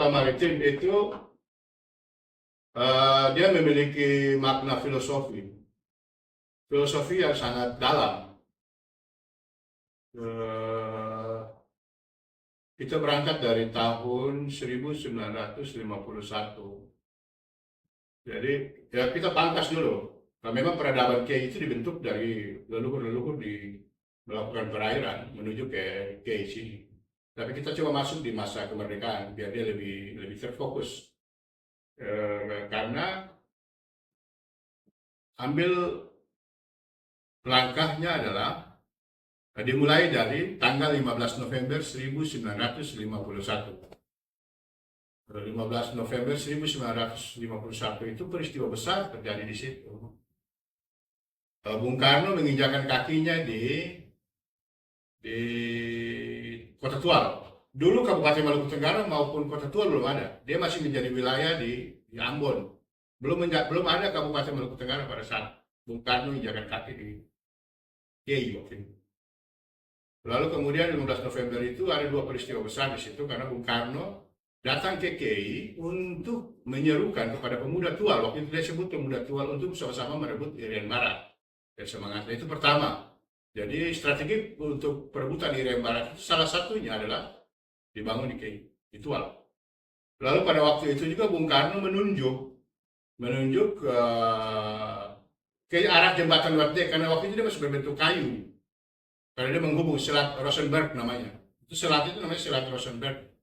kota maritim itu dia memiliki makna filosofi yang sangat dalam. Kita berangkat dari tahun 1951. Jadi ya kita pangkas dulu. Nah, memang peradaban Kei itu dibentuk dari leluhur-leluhur di melakukan perairan menuju ke Kei sini. Tapi kita coba masuk di masa kemerdekaan biar dia lebih terfokus. Karena ambil langkahnya adalah dimulai dari tanggal 15 November 1951. 15 November 1951 itu peristiwa besar terjadi di situ. Bung Karno menginjakkan kakinya di Kota Tual. Dulu Kabupaten Maluku Tenggara maupun Kota Tual belum ada. Dia masih menjadi wilayah di Ambon. Belum ada Kabupaten Maluku Tenggara pada saat Bung Karno menginjakkan kaki di Kei waktu itu. Lalu kemudian 15 November itu ada dua peristiwa besar di situ karena Bung Karno datang ke Kei untuk menyerukan kepada pemuda Tual. Waktu itu dia sebut pemuda Tual untuk sama-sama merebut Irian Barat. Dan semangatnya itu pertama. Jadi strategi untuk perebutan Irian Barat itu salah satunya adalah dibangun di Kei, di Tual. Lalu pada waktu itu juga Bung Karno menunjuk ke arah jembatan Wardek karena waktu itu dia masih berbentuk kayu. Karena dia menghubung Selat Rosenberg namanya. Itu selat itu namanya Selat Rosenberg.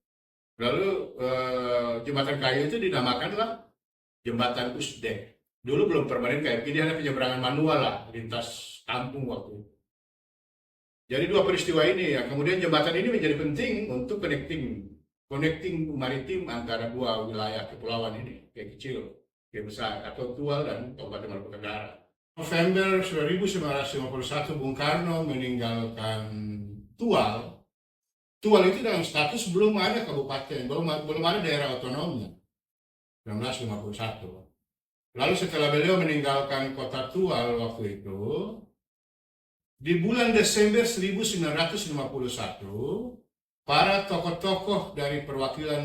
Lalu jembatan kayu itu dinamakanlah jembatan Usdek. Dulu belum permanen kayak gini, hanya penyeberangan manual lah lintas kampung waktu itu. Jadi dua peristiwa ini ya, kemudian jembatan ini menjadi penting untuk connecting maritim antara dua wilayah kepulauan ini, kayak kecil, kayak besar, atau Tual dan Kabupaten Maluku Tenggara. November 1951 Bung Karno meninggalkan Tual. Tual itu dalam status belum ada kabupaten, belum ada daerah otonomnya. 1951. Lalu setelah beliau meninggalkan kota Tual waktu itu, di bulan Desember 1951, para tokoh-tokoh dari perwakilan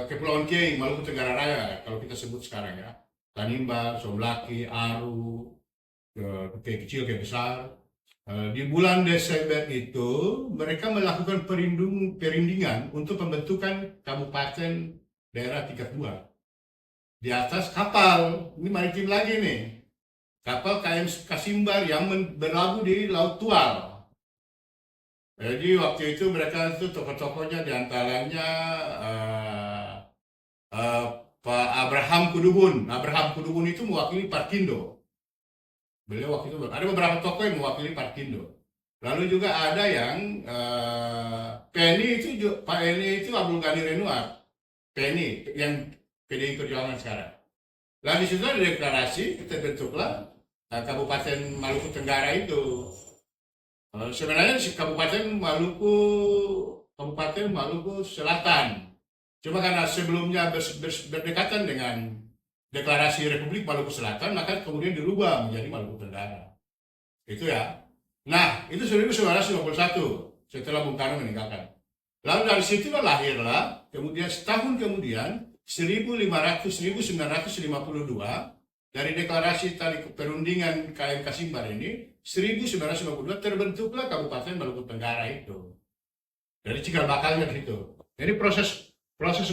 Kepulauan Kei, Maluku Tenggara Raya, kalau kita sebut sekarang ya, Tanimbar, Somlaki, Aru, Kei kecil, Kei besar, di bulan Desember itu mereka melakukan perundingan untuk pembentukan kabupaten daerah tingkat 2 di atas kapal. Ini maritim lagi nih, kapal KM Kasimbar yang berlabuh di Laut Tual. Jadi waktu itu mereka itu tokoh-tokohnya diantaranya Pak Abraham Kudubun. Abraham Kudubun itu mewakili Parkindo. Beliau waktu itu ada beberapa tokoh yang mewakili Parkindo. Lalu juga ada yang PNI itu, Pak PNI itu Abdul Ghani Renoir, PNI yang PDI Perjuangan sekarang. Lalu di situ ada deklarasi, terbentuklah Kabupaten Maluku Tenggara itu. Sebenarnya Kabupaten Maluku Selatan. Cuma karena sebelumnya berdekatan dengan deklarasi Republik Maluku Selatan, maka kemudian dirubah menjadi Maluku Tenggara. Itu ya. Nah, itu 1951 setelah Bung Karno meninggalkan. Lalu dari situ lahirlah, kemudian setahun kemudian 1952 dari deklarasi tadi perundingan KM Kasimbar ini, 1952 terbentuklah Kabupaten Maluku Tenggara itu. Dari cikal bakalnya di situ. Jadi proses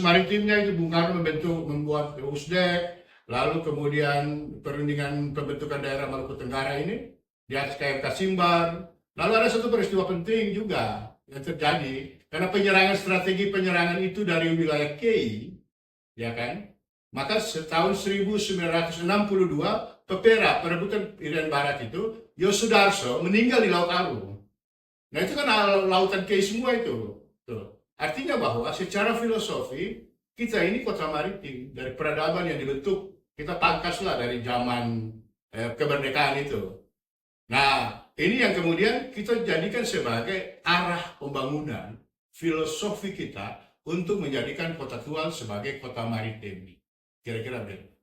maritimnya itu Bung Karno membuat Usdek, lalu kemudian perundingan pembentukan daerah Maluku Tenggara ini di atas KM Kasimbar. Lalu ada satu peristiwa penting juga yang terjadi karena strategi penyerangan itu dari wilayah Kei, ya kan? Maka tahun 1962 Pepera perebutan Irian Barat itu, Yosudarso meninggal di Laut Aru. Nah itu kan lautan Kei semua itu. Tuh. Artinya bahwa secara filosofi kita ini kota maritim dari peradaban yang dibentuk, kita pangkaslah dari zaman kemerdekaan itu. Nah ini yang kemudian kita jadikan sebagai arah pembangunan filosofi kita untuk menjadikan Kota Tual sebagai kota maritim. Kira-kira begitu.